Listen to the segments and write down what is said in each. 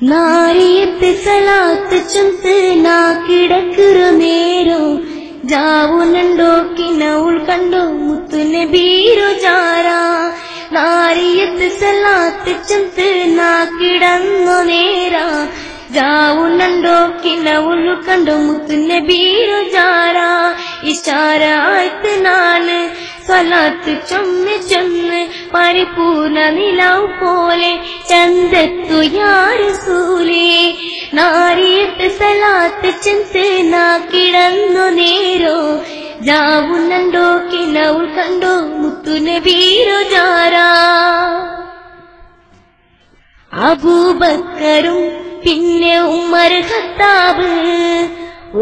നാരിയത്ത് സലാത്ത് ചൊന്ത് നാ കിടക്കുറ നേരോ ജാവുന്നുണ്ടോ കിനവുൾ കണ്ടോ മുത്തു നബീരോ ജാരാ നാരിയത്ത് സലാത്ത് ചൊന്ത് നാ കിടന്നോ നേരാ ജാവുന്നുണ്ടോ കിനവുൾ കണ്ടോ മുത്തു നബീരോ ജാരാ ഇശാരായിട്ട് നാന് സലാത്ത് ചൊന്ന് ചൊന്ന് പരിപൂർണ നിലാവ് പോലെ ചന്തത്തു യാ റസൂലേ നാരിയത്ത് സലാത്ത് ചൊന്ന് നാ കിടന്നു നേരോ ജാവുന്നുണ്ടോ കിനവുൾ കണ്ടോ മുത്തു നബീരോ ജാരാ അബൂബക്കറും പിന്നെ ഉമർ ഖത്താബ്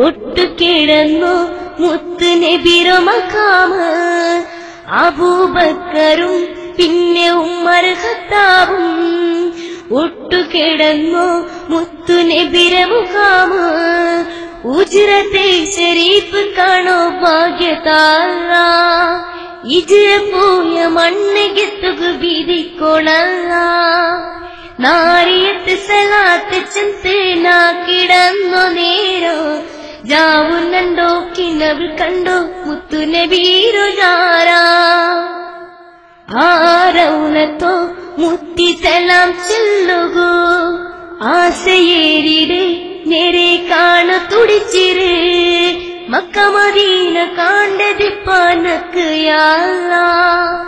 ഒട്ടുകിടന്നു മുത്തു നബിയുടെ മഖാമ് അബൂബക്കറും പിന്നെ ഉമർ ഖത്താബും ഒട്ടുകിടന്നു മുത്തു നബിയുടെ മഖാമ് ഉജ്റത്തെ ശരീഫ് കാണോ ഭാഗ്യതാര ഇജ്റ പോയ മണ്ണിಗೆത്തുക ബീദിക്കൊണല്ല നാരിയത്ത് സലാത്ത് ചൊന്ത് നാ കിടന്നു നേരോ ജാവുന്നുണ്ടോ കിനവുൾ കണ്ടോ മുത്തു നബീരോ ജാരാ ആരൗനത്തോ മുത്തി സലാം ചൊല്ലുകോ ആസയേരിടെ നേരെ കാണു തുടിച്ചിര് മക്ക മദീന കാണ്ടതിപ്പാനക്ക് യാ അല്ലാഹ്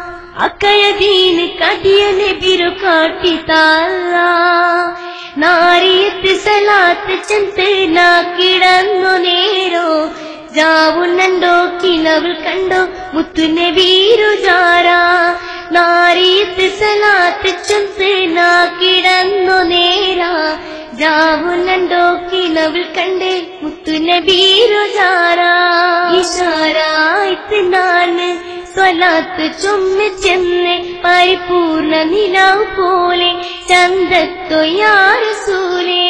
അക്കയ ദീന് കടിയ നബിരു കാട്ടിത്താല്ല നാരിയത്ത് സലാത്ത് ചൊന്ത് നാ കിടന്നു നേരോ ജാവുന്നുണ്ടോ കിനവുൾ കണ്ടോ മുത്തു നബീരോ ജാരാ നാരിയത്ത് സലാത്ത് ചൊന്ത് നാ കിടന്നു നേരാ ജാവുന്നുണ്ടോ കിനവുൾ കണ്ടേ മുത്തു നബീരോ ജാരാ ഇശാരായിട്ട് നാന് സ്വലാത്ത് ചൊന്ന് ചെന്ന് പരിപൂർണ നിലാവ് പോലെ ചന്തത്തു യാ റസൂലേ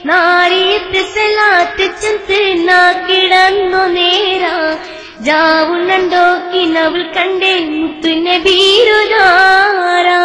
നാരിയത്ത് സലാത്ത് ചൊന്ത് നാ കിടന്നു നേരാ ജാവുന്നുണ്ടോ കിനവുൾ കണ്ടേ മുത്തു നബീരോ ജാരാ